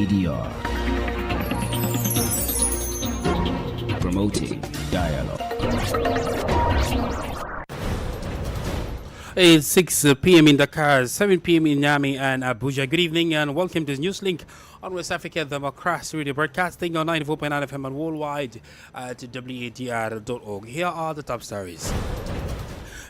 ADR. Promoting dialogue. It's 6 p.m. in Dakar, 7 p.m. in Niamey and Abuja. Good evening and welcome to Newslink on West Africa Democracy Radio, broadcasting on 94.9 FM and worldwide at wadr.org. Here are the top stories.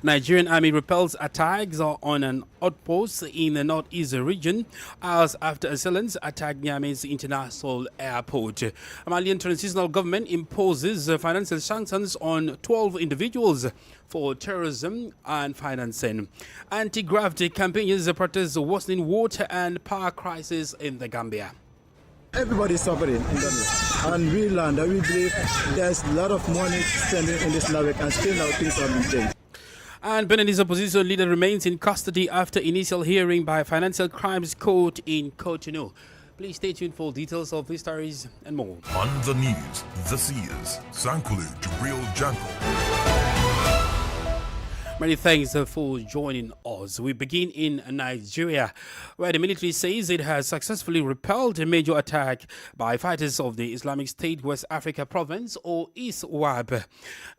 Nigerian army repels attacks on an outpost in the northeast region hours after assailants attacked Niamey's international airport. Malian transitional government imposes financial sanctions on 12 individuals for terrorism and financing. Anti-graft campaigners protest worsening water and power crisis in the Gambia. Everybody is suffering in Gambia, and we learned that we believe there's a lot of money spending in this network, and still now things have been changed. And Benin's opposition leader remains in custody after initial hearing by Financial Crimes Court in Cotonou. Please stay tuned for details of these stories and more. On the news, this is Sankulu Jibril Janko. Many thanks for joining us. We begin in Nigeria, where the military says it has successfully repelled a major attack by fighters of the Islamic State West Africa Province, or OSIWA,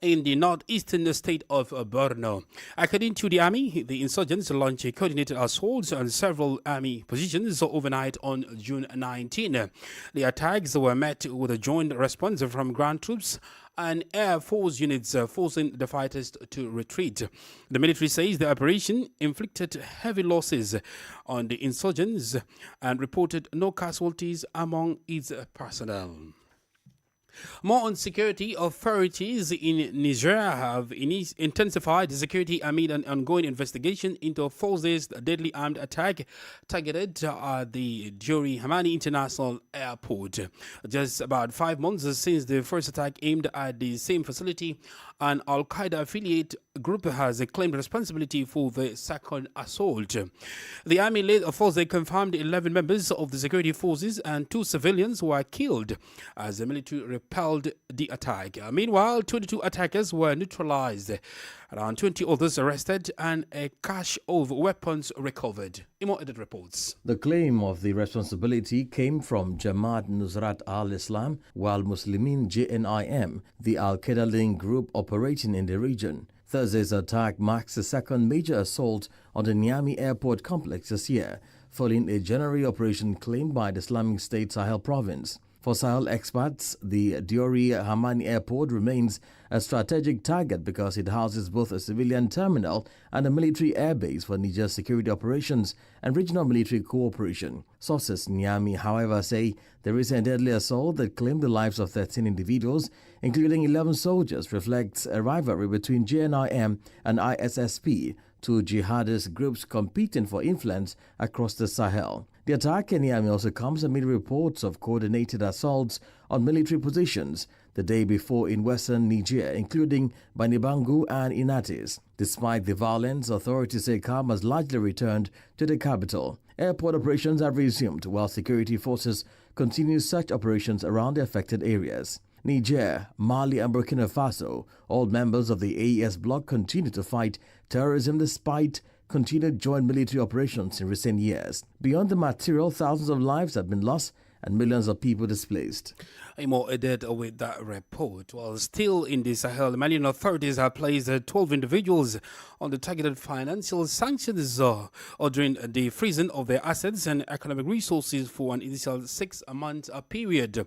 in the northeastern state of Borno. According to the army, the insurgents launched a coordinated assault on several army positions overnight on June 19. The attacks were met with a joint response from ground troops and Air Force units, forcing the fighters to retreat. The military says the operation inflicted heavy losses on the insurgents and reported no casualties among its personnel. More on security. Authorities in Niger have intensified security amid an ongoing investigation into Thursday's deadly armed attack targeted at the Diori Hamani International Airport. Just about 5 months since the first attack aimed at the same facility, an Al-Qaeda affiliate group has claimed responsibility for the second assault. The army late Thursday confirmed 11 members of the security forces and 2 civilians were killed as the military repelled the attack. Meanwhile, 22 attackers were neutralized, around 20 others arrested, and a cache of weapons recovered. Imo Edit reports. The claim of the responsibility came from Jamaat Nusrat al-Islam, while Muslimin JNIM, the Al-Qaeda-linked group operating in the region. Thursday's attack marks the second major assault on the Niamey airport complex this year, following a January operation claimed by the Islamic State Sahel province. For Sahel experts, the Diori Hamani airport remains a strategic target because it houses both a civilian terminal and a military airbase for Niger's security operations and regional military cooperation. Sources in Niamey, however, say the recent deadly assault that claimed the lives of 13 individuals, including 11 soldiers, reflects a rivalry between JNIM and ISSP, 2 jihadist groups competing for influence across the Sahel. The attack in Niamey also comes amid reports of coordinated assaults on military positions the day before in western Niger, including Banibangu and Inates. Despite the violence, authorities say calm has largely returned to the capital. Airport operations have resumed, while security forces continue search operations around the affected areas. Niger, Mali and Burkina Faso, all members of the AES bloc, continue to fight terrorism despite continued joint military operations in recent years. Beyond the material, thousands of lives have been lost and millions of people displaced. Imo Edit with that report. While still in the Sahel, Malian authorities have placed 12 individuals on the targeted financial sanctions, ordering the freezing of their assets and economic resources for an initial 6-month period.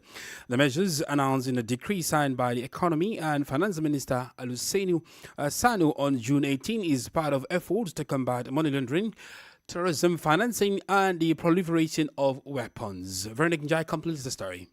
The measures, announced in a decree signed by the Economy and Finance Minister Alusenu Sanu on June 18, is part of efforts to combat money laundering, terrorism financing, and the proliferation of weapons. Veronique Njai completes the story.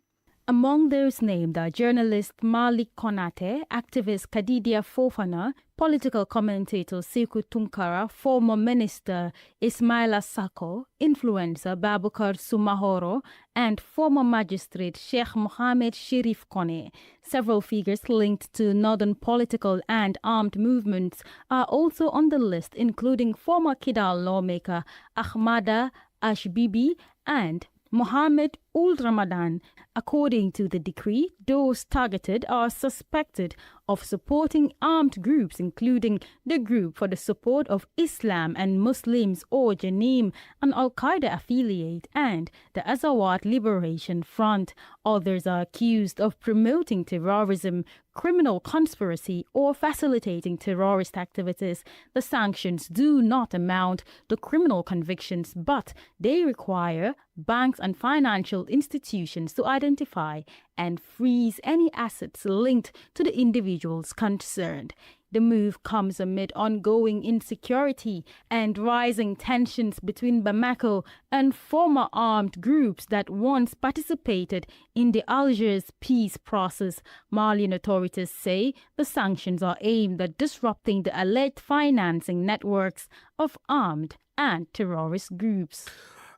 Among those named are journalist Malik Konate, activist Kadidia Fofana, political commentator Sekou Tunkara, former minister Ismaila Sako, influencer Babukar Sumahoro, and former magistrate Sheikh Mohammed Sherif Kone. Several figures linked to northern political and armed movements are also on the list, including former Kidal lawmaker Ahmada Ashbibi and Mohammed Ul Ramadan. According to the decree, those targeted are suspected of supporting armed groups, including the Group for the Support of Islam and Muslims or JANIM, an Al-Qaeda affiliate, and the Azawad Liberation Front. Others are accused of promoting terrorism, criminal conspiracy, or facilitating terrorist activities. The sanctions do not amount to criminal convictions, but they require banks and financial institutions to identify and freeze any assets linked to the individuals concerned. The move comes amid ongoing insecurity and rising tensions between Bamako and former armed groups that once participated in the Algiers peace process. Malian authorities say the sanctions are aimed at disrupting the alleged financing networks of armed and terrorist groups.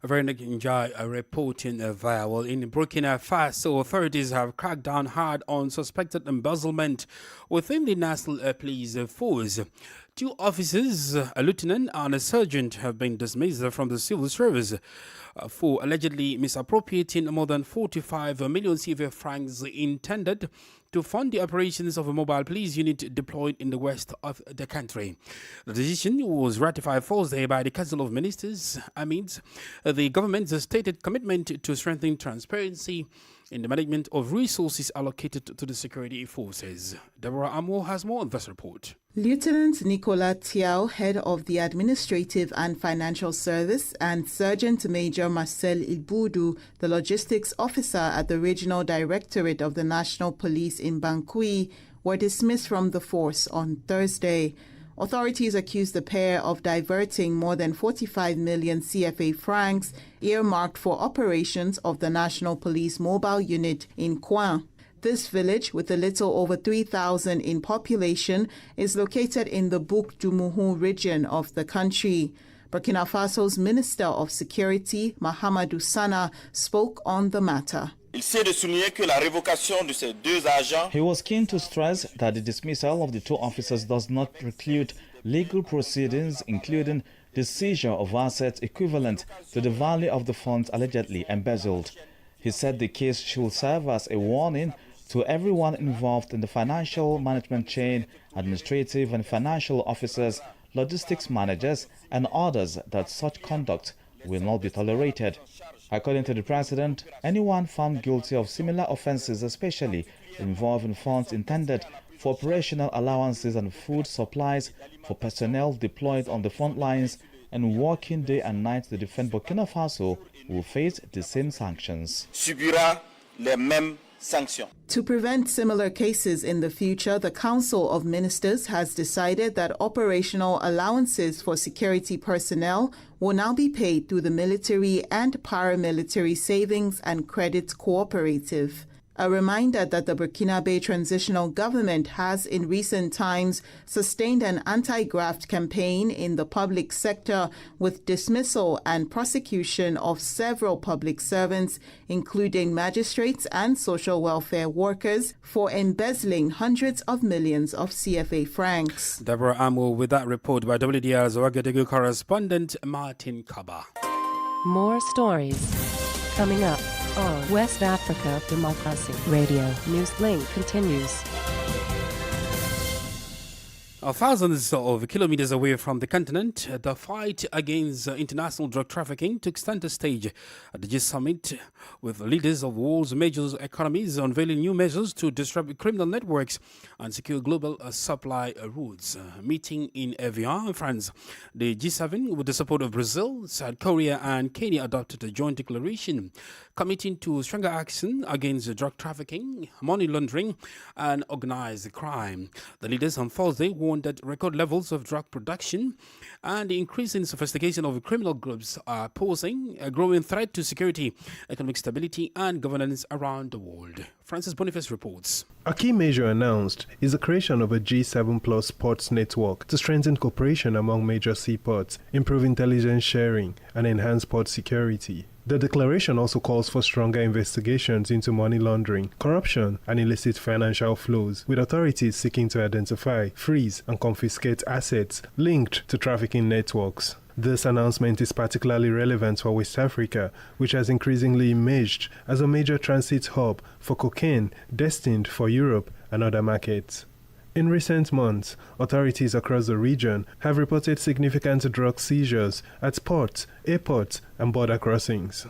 Veronica Njai reporting via. Well, in Burkina Faso, authorities have cracked down hard on suspected embezzlement within the National Police Force. 2 officers, a lieutenant and a sergeant, have been dismissed from the civil service for allegedly misappropriating more than 45 million CFA francs intended to fund the operations of a mobile police unit deployed in the west of the country. The decision was ratified Thursday by the Council of Ministers amid the government's stated commitment to strengthening transparency in the management of resources allocated to the security forces. Deborah Amo has more on this report. Lieutenant Nicolas Tiao, head of the Administrative and Financial Service, and Sergeant Major Marcel Ilboudou, the logistics officer at the Regional Directorate of the National Police in Bangui, were dismissed from the force on Thursday. Authorities accused the pair of diverting more than 45 million CFA francs earmarked for operations of the National Police Mobile Unit in Coin. This village, with a little over 3,000 in population, is located in the Bouk Dumuhu region of the country. Burkina Faso's Minister of Security, Mahamadou Sana, spoke on the matter. He was keen to stress that the dismissal of the 2 officers does not preclude legal proceedings, including the seizure of assets equivalent to the value of the funds allegedly embezzled. He said the case should serve as a warning to everyone involved in the financial management chain, administrative and financial officers, logistics managers, and others that such conduct will not be tolerated. According to the President, anyone found guilty of similar offenses, especially involving funds intended for operational allowances and food supplies for personnel deployed on the front lines and working day and night to defend Burkina Faso, will face the same sanctions. To prevent similar cases in the future, the Council of Ministers has decided that operational allowances for security personnel will now be paid through the Military and Paramilitary Savings and Credit Cooperative. A reminder that the Burkinabe transitional government has in recent times sustained an anti-graft campaign in the public sector with dismissal and prosecution of several public servants, including magistrates and social welfare workers, for embezzling hundreds of millions of CFA francs. Deborah Amo with that report by WDR's Ouagadougou correspondent Martin Kaba. More stories coming up on West Africa Democracy Radio. Newslink continues. Thousands of kilometers away from the continent, the fight against international drug trafficking took center stage at the G7 with leaders of the world's major economies unveiling new measures to disrupt criminal networks and secure global supply routes. Meeting in Evian, France, the G7, with the support of Brazil, South Korea and Kenya, adopted a joint declaration committing to stronger action against drug trafficking, money laundering and organized crime. The leaders on Thursday warned that record levels of drug production and the increasing sophistication of criminal groups are posing a growing threat to security, economic stability and governance around the world. Francis Boniface reports. A key measure announced is the creation of a G7 Plus ports network to strengthen cooperation among major seaports, improve intelligence sharing, and enhance port security. The declaration also calls for stronger investigations into money laundering, corruption, and illicit financial flows, with authorities seeking to identify, freeze, and confiscate assets linked to trafficking networks. This announcement is particularly relevant for West Africa, which has increasingly emerged as a major transit hub for cocaine destined for Europe and other markets. In recent months, authorities across the region have reported significant drug seizures at ports, airports, and border crossings.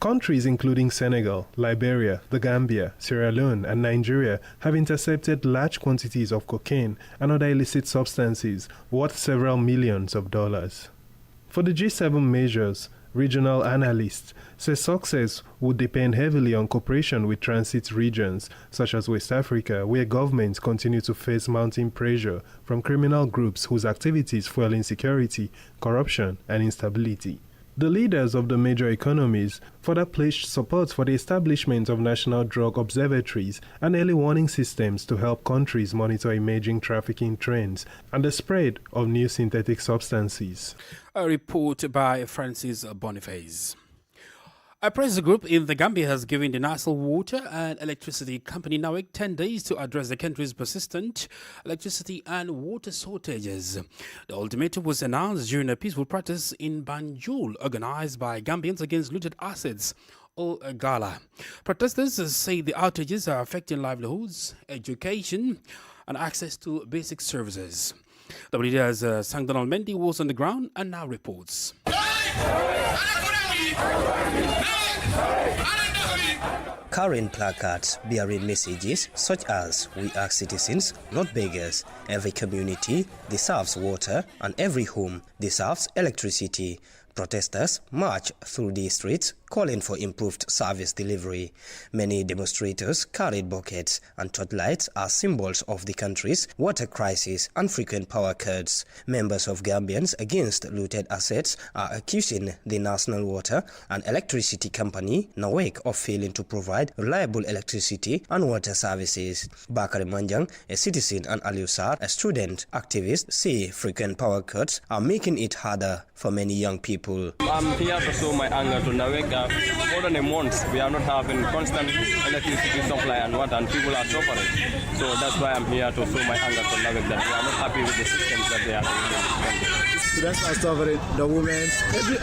Countries including Senegal, Liberia, the Gambia, Sierra Leone, and Nigeria have intercepted large quantities of cocaine and other illicit substances worth several millions of dollars. For the G7 measures, regional analysts say success would depend heavily on cooperation with transit regions such as West Africa, where governments continue to face mounting pressure from criminal groups whose activities fuel insecurity, corruption, and instability. The leaders of the major economies further pledged support for the establishment of national drug observatories and early warning systems to help countries monitor emerging trafficking trends and the spread of new synthetic substances. A report by Francis Boniface. A press group in the Gambia has given the national water and electricity company NAWEC 10 days to address the country's persistent electricity and water shortages. The ultimatum was announced during a peaceful protest in Banjul organized by Gambians against looted assets, or Gala. Protesters say the outages are affecting livelihoods, education, and access to basic services. The leader's Sangdonal Mendy was on the ground and now reports. Carrying placards bearing messages such as "We are citizens, not beggars," "Every community deserves water," and "Every home deserves electricity." Protesters march through the streets calling for improved service delivery. Many demonstrators carried buckets and torchlights as symbols of the country's water crisis and frequent power cuts. Members of Gambians Against Looted Assets are accusing the National Water and Electricity Company, NAWEC, of failing to provide reliable electricity and water services. Bakari Manjang, a citizen, and Aliusar, a student activist, say frequent power cuts are making it harder for many young people. I'm here to show my anger to NAWEC. More than a month, we are not having constant electricity supply and water, and people are suffering. So that's why I'm here to show my anger to NAWEC that we are not happy with the systems that they are doing. Students are suffering, the women,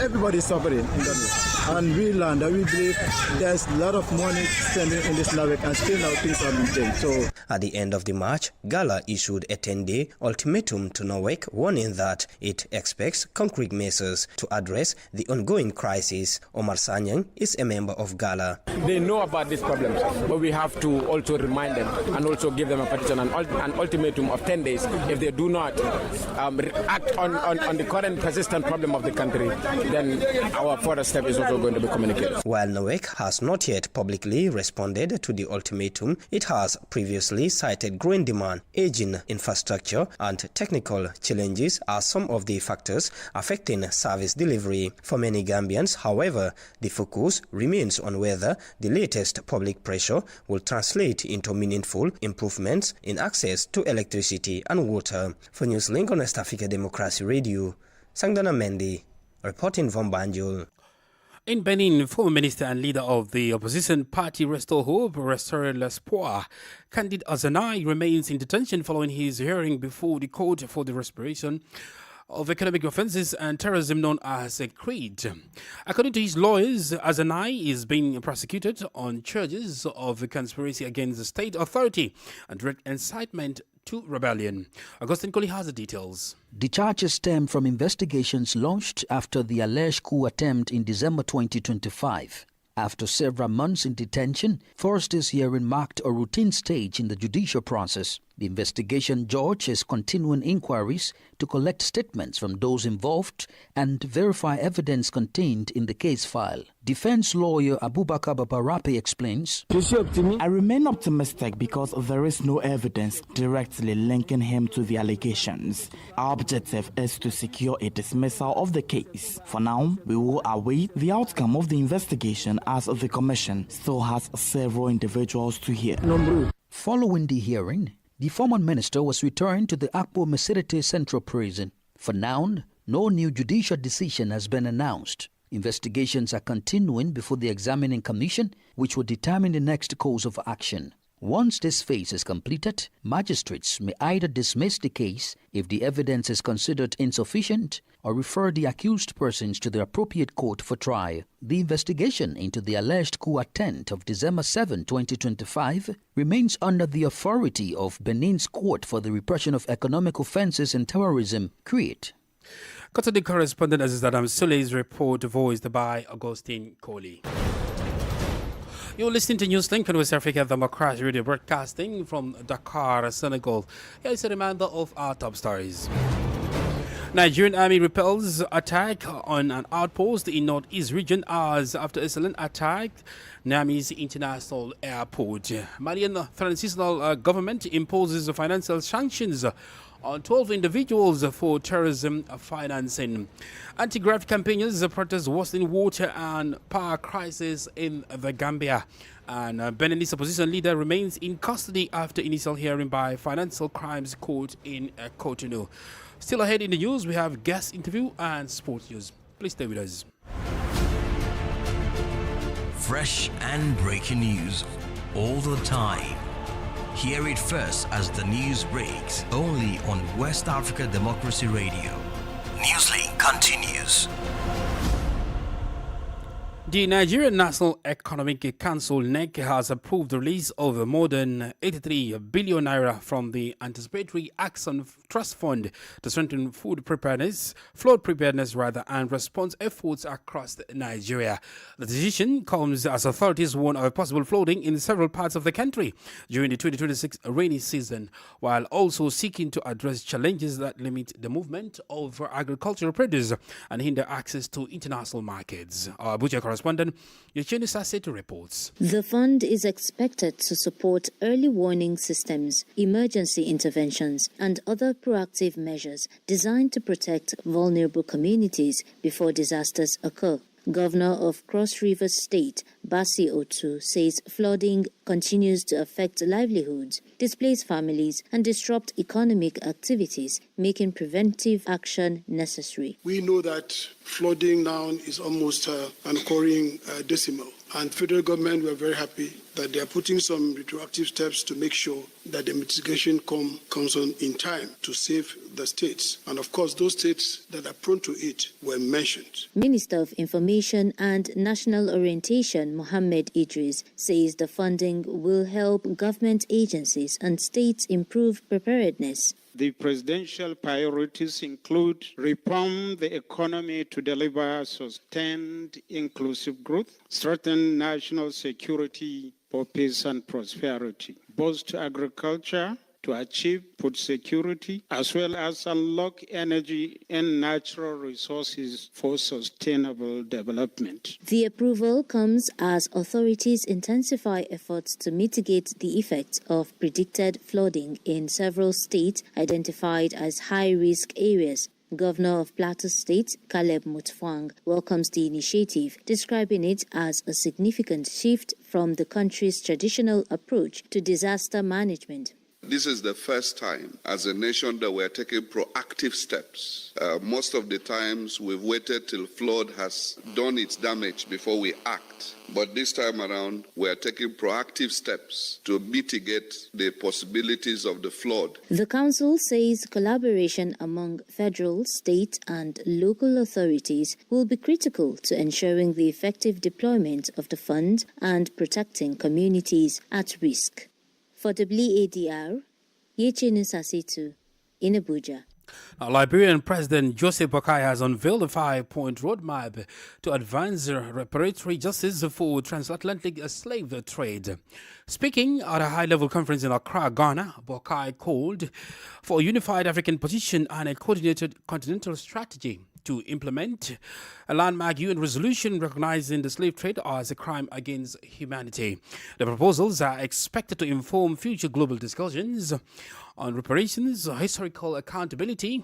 everybody is suffering in that way. And we learned that we believe there's a lot of money spending in this NAWEC, and still now things are being changed. So at the end of the march, Gala issued a 10-day ultimatum to NAWEC, warning that it expects concrete measures to address the ongoing crisis. Omar Sanyang is a member of Gala. They know about these problems, but we have to also remind them and also give them a petition, an ultimatum of 10 days. If they do not act on the current persistent problem of the country, then our further step is also going to be communicated. While NAWEC has not yet publicly responded to the ultimatum, it has previously cited growing demand, aging infrastructure, and technical challenges as some of the factors affecting service delivery. For many Gambians, however, the focus remains on whether the latest public pressure will translate into meaningful improvements in access to electricity and water. For Newslink on West Africa Democracy Radio, Sangdana Mendy, reporting from Banjul. In Benin, former minister and leader of the opposition party Restore Hope, Restore l'Espoir, Candide Azanai, remains in detention following his hearing before the court for the respiration of economic offences and terrorism known as a creed. According to his lawyers, Azanai is being prosecuted on charges of conspiracy against the state authority and direct incitement to rebellion. Augustine Colley has the details. The charges stem from investigations launched after the alleged coup attempt in December 2025. After several months in detention, Thursday's hearing marked a routine stage in the judicial process. The investigation judge is continuing inquiries to collect statements from those involved and verify evidence contained in the case file. Defense lawyer Abubakar Babarape explains, I remain optimistic because there is no evidence directly linking him to the allegations. Our objective is to secure a dismissal of the case. For now, we will await the outcome of the investigation as the commission still has several individuals to hear. Following the hearing, the former minister was returned to the Akpo Mesirete Central Prison. For now, no new judicial decision has been announced. Investigations are continuing before the examining commission, which will determine the next course of action. Once this phase is completed, magistrates may either dismiss the case if the evidence is considered insufficient or refer the accused persons to the appropriate court for trial. The investigation into the alleged coup attempt of December 7, 2025 remains under the authority of Benin's Court for the Repression of Economic Offences and Terrorism, CREATE. Qatar correspondent Aziz Adam Sulei's report voiced by Augustine Kohli. You're listening to Newslink on West Africa Democracy Radio, broadcasting from Dakar, Senegal. Here's a reminder of our top stories. Nigerian army repels attack on an outpost in northeast region hours after a silent attack Niamey's international airport. Malian transitional government imposes financial sanctions on 12 individuals for terrorism financing. Anti-graft campaigners protest worsening water and power crisis in the Gambia. And Beninese opposition leader remains in custody after initial hearing by Financial Crimes Court in Cotonou. Still ahead in the news, we have guest interview and sports news. Please stay with us. Fresh and breaking news all the time. Hear it first as the news breaks, only on West Africa Democracy Radio. Newslink continues. The Nigerian National Economic Council (NEC) has approved the release of more than 83 billion naira from the Anticipatory Action Trust Fund to strengthen flood preparedness, and response efforts across Nigeria. The decision comes as authorities warn of possible flooding in several parts of the country during the 2026 rainy season, while also seeking to address challenges that limit the movement of agricultural produce and hinder access to international markets. Our Abuja correspondent Yechini Sasseto reports. The fund is expected to support early warning systems, emergency interventions, and other proactive measures designed to protect vulnerable communities before disasters occur. Governor of Cross River State, Basi Otu, says flooding continues to affect livelihoods, displace families, and disrupt economic activities, making preventive action necessary. We know that flooding now is almost an occurring decimal. And federal government were very happy that they are putting some retroactive steps to make sure that the mitigation comes on in time to save the states. And of course, those states that are prone to it were mentioned. Minister of Information and National Orientation, Mohammed Idris, says the funding will help government agencies and states improve preparedness. The presidential priorities include reform the economy to deliver sustained inclusive growth, strengthen national security for peace and prosperity, boost agriculture to achieve food security, as well as unlock energy and natural resources for sustainable development. The approval comes as authorities intensify efforts to mitigate the effects of predicted flooding in several states identified as high-risk areas. Governor of Plateau State, Caleb Mutfwang, welcomes the initiative, describing it as a significant shift from the country's traditional approach to disaster management. This is the first time as a nation that we're taking proactive steps. Most of the times we've waited till flood has done its damage before we act. But this time around, we're taking proactive steps to mitigate the possibilities of the flood. The council says collaboration among federal, state, and local authorities will be critical to ensuring the effective deployment of the fund and protecting communities at risk. For WADR, Yechini Sasseto in Abuja. Liberian President Joseph Boakai has unveiled a 5-point roadmap to advance reparatory justice for transatlantic slave trade. Speaking at a high-level conference in Accra, Ghana, Boakai called for a unified African position and a coordinated continental strategy to implement a landmark UN resolution recognizing the slave trade as a crime against humanity. The proposals are expected to inform future global discussions on reparations, historical accountability,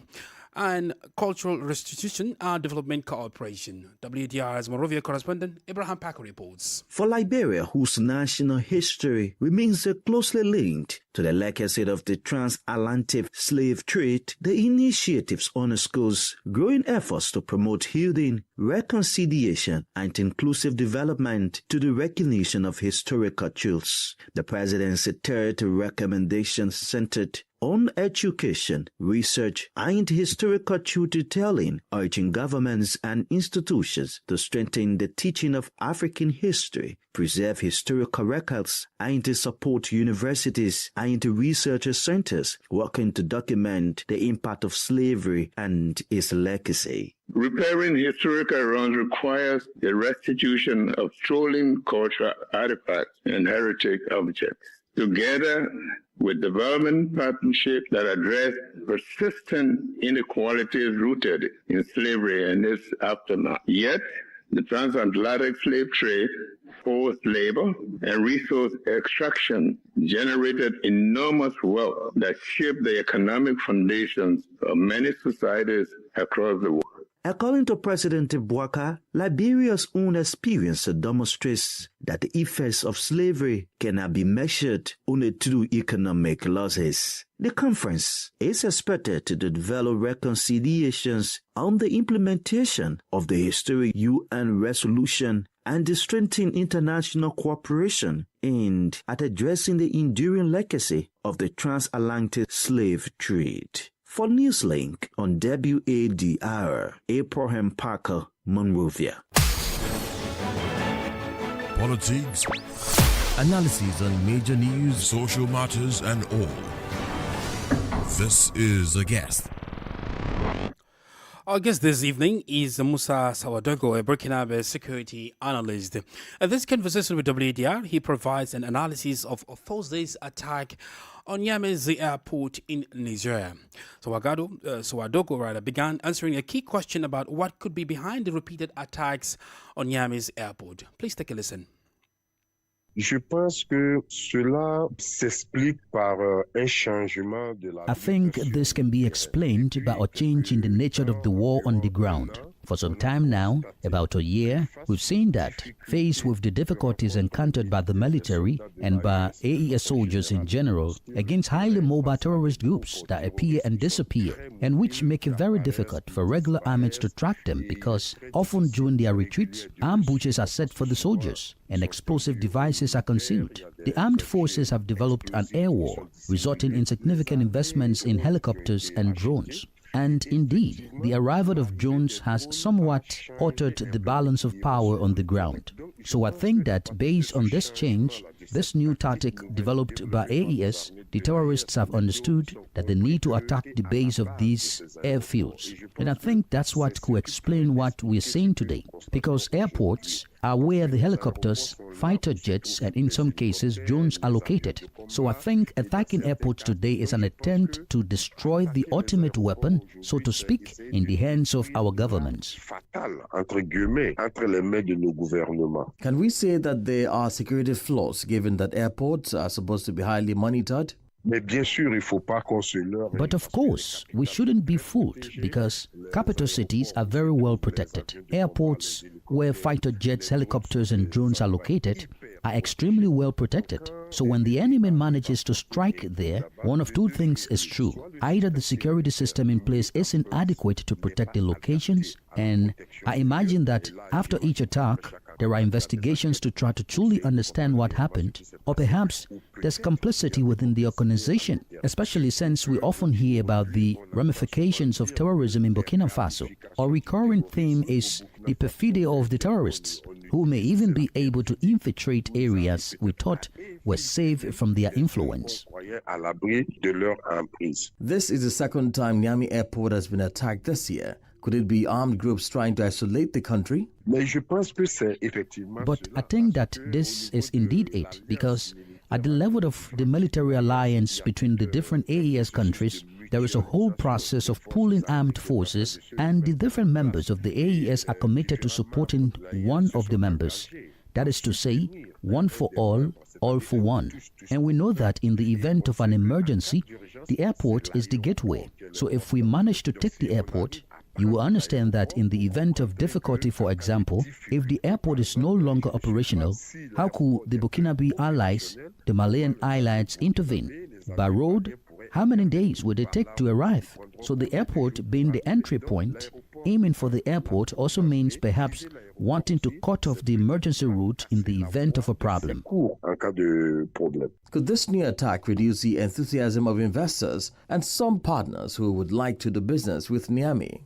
and cultural restitution and development cooperation. WDR's Monrovia correspondent Abraham Packer reports. For Liberia, whose national history remains closely linked to the legacy of the transatlantic slave trade, the initiatives underscores growing efforts to promote healing, reconciliation, and inclusive development to the recognition of historical truths. The President's third recommendation centered on education, research, and historical truth-telling, urging governments and institutions to strengthen the teaching of African history, preserve historical records, and to support universities and research centers working to document the impact of slavery and its legacy. Repairing historical wrongs requires the restitution of stolen cultural artifacts and heritage objects, together with development partnerships that address persistent inequalities rooted in slavery and its aftermath. Yet, the transatlantic slave trade, forced labor, and resource extraction generated enormous wealth that shaped the economic foundations of many societies across the world. According to President Bouaka, Liberia's own experience demonstrates that the effects of slavery cannot be measured only through economic losses. The conference is expected to develop reconciliations on the implementation of the historic UN resolution and to strengthen international cooperation aimed at addressing the enduring legacy of the transatlantic slave trade. For Newslink on WADR, Abraham Packer, Monrovia. Politics, analysis on major news, social matters, and all. This is The Guest. Our guest this evening is Musa Sawadogo, a Burkinabe security analyst. In this conversation with WDR, he provides an analysis of Thursday's attack on Niamey's airport in Nigeria. Sawadogo began answering a key question about what could be behind the repeated attacks on Niamey's airport. Please take a listen. Je pense que cela s'explique par un changement de la... I think this can be explained by a change in the nature of the war on the ground. For some time now, about a year, we've seen that, faced with the difficulties encountered by the military and by AES soldiers in general against highly mobile terrorist groups that appear and disappear, and which make it very difficult for regular armies to track them because often during their retreats, ambushes are set for the soldiers and explosive devices are concealed. The armed forces have developed an air war, resulting in significant investments in helicopters and drones. And indeed, the arrival of drones has somewhat altered the balance of power on the ground. So I think that based on this change, this new tactic developed by AES, the terrorists have understood that they need to attack the base of these airfields. And I think that's what could explain what we're seeing today. Because airports are where the helicopters, fighter jets, and in some cases drones are located. So I think attacking airports today is an attempt to destroy the ultimate weapon, so to speak, in the hands of our governments. Can we say that there are security flaws given that airports are supposed to be highly monitored? But of course, we shouldn't be fooled because capital cities are very well protected. Airports where fighter jets, helicopters and drones are located are extremely well protected. So when the enemy manages to strike there, one of two things is true. Either the security system in place is inadequate to protect the locations, and I imagine that after each attack, there are investigations to try to truly understand what happened, or perhaps there's complicity within the organization, especially since we often hear about the ramifications of terrorism in Burkina Faso. A recurring theme is the perfidy of the terrorists, who may even be able to infiltrate areas we thought were safe from their influence. This is the second time Niamey Airport has been attacked this year. Could it be armed groups trying to isolate the country? But I think that this is indeed it, because at the level of the military alliance between the different AES countries, there is a whole process of pooling armed forces, and the different members of the AES are committed to supporting one of the members. That is to say, one for all for one. And we know that in the event of an emergency, the airport is the gateway. So if we manage to take the airport, you will understand that in the event of difficulty, for example, if the airport is no longer operational, how could the Burkinabe allies, the Malayan allies, intervene? By road, how many days would it take to arrive? So the airport being the entry point, aiming for the airport also means perhaps wanting to cut off the emergency route in the event of a problem. Could this new attack reduce the enthusiasm of investors and some partners who would like to do business with Niamey?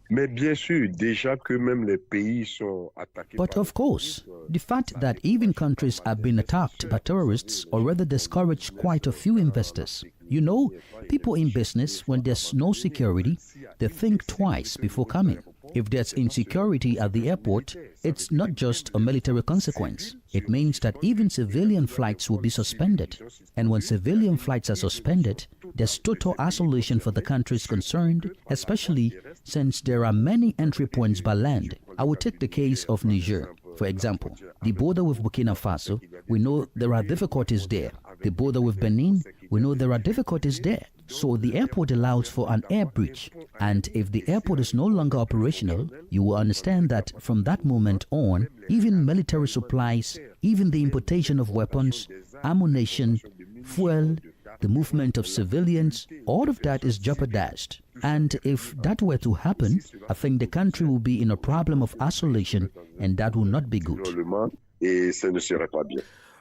But of course, the fact that even countries have been attacked by terrorists already discouraged quite a few investors. You know, people in business, when there's no security, they think twice before coming. If there's insecurity at the airport, it's not just a military consequence. It means that even civilian flights will be suspended. And when civilian flights are suspended, there's total isolation for the countries concerned, especially since there are many entry points by land. I will take the case of Niger, for example. The border with Burkina Faso, we know there are difficulties there. The border with Benin, we know there are difficulties there. So the airport allows for an air bridge. And if the airport is no longer operational, you will understand that from that moment on, even military supplies, even the importation of weapons, ammunition, fuel, the movement of civilians, all of that is jeopardized. And if that were to happen, I think the country will be in a problem of isolation, and that will not be good.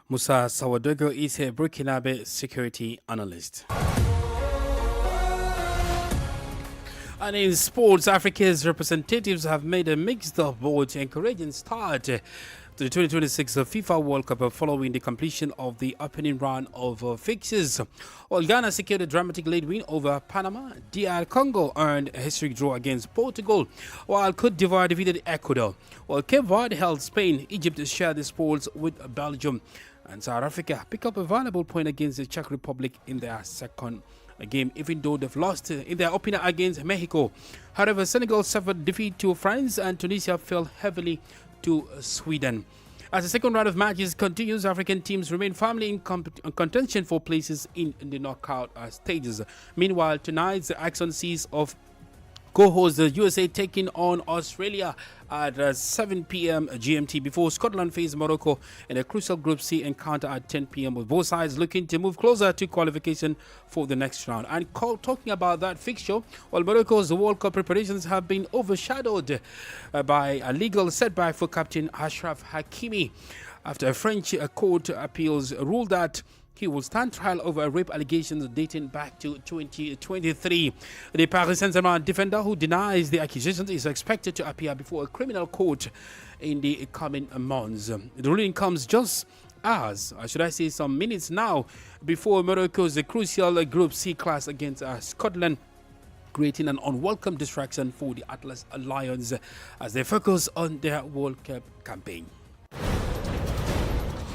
Musa Sawadogo is a Burkinabe security analyst. And in sports, Africa's representatives have made a mixed-up but encouraging start to the 2026 FIFA World Cup following the completion of the opening round of fixtures. While Ghana secured a dramatic lead win over Panama, DR Congo earned a historic draw against Portugal, while Cote d'Ivoire defeated Ecuador. While Cape Verde held Spain, Egypt shared the spoils with Belgium, and South Africa picked up a valuable point against the Czech Republic in their second game, even though they've lost in their opener against Mexico. However, Senegal suffered defeat to France and Tunisia fell heavily to Sweden. As the second round of matches continues, African teams remain firmly in contention for places in the knockout stages. Meanwhile, tonight's action sees of co-host the USA taking on Australia at 7 p.m. GMT before Scotland face Morocco in a crucial Group C encounter at 10 p.m. with both sides looking to move closer to qualification for the next round. And talking about that fixture, while Morocco's World Cup preparations have been overshadowed by a legal setback for captain Achraf Hakimi after a French court appeals ruled that he will stand trial over rape allegations dating back to 2023. The Paris Saint-Germain defender who denies the accusations is expected to appear before a criminal court in the coming months. The ruling comes just hours, or should I say some minutes now, before Morocco's crucial Group C clash against Scotland, creating an unwelcome distraction for the Atlas Lions as they focus on their World Cup campaign.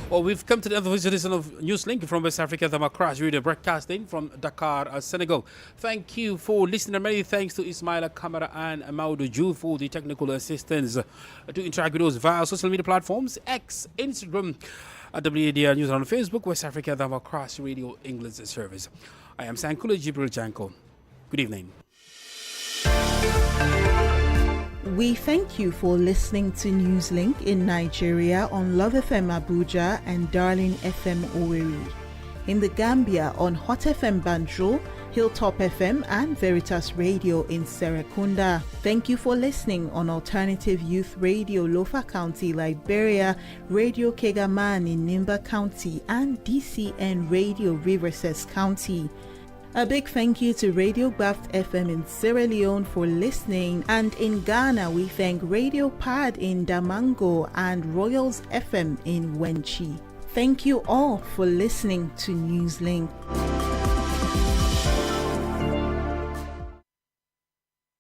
Well, we've come to the end of this edition of Newslink from West Africa, the Macrash Radio broadcasting from Dakar, Senegal. Thank you for listening, and many thanks to Ismaila Kamara and Maudou Ju for the technical assistance. To interact with us via social media platforms, X, Instagram, WADR News on Facebook, West Africa, the Macrash Radio English service. I am Sankula Jibril Janko. Good evening. We thank you for listening to Newslink in Nigeria on Love FM Abuja and Darling FM Owerri. In the Gambia on Hot FM Banjul, Hilltop FM and Veritas Radio in Serekunda. Thank you for listening on Alternative Youth Radio Lofa County, Liberia, Radio Kegaman in Nimba County and DCN Radio Riverses County. A big thank you to Radio Baft FM in Sierra Leone for listening, and in Ghana we thank Radio Pad in Damango and Royals FM in Wenchi. Thank you all for listening to Newslink.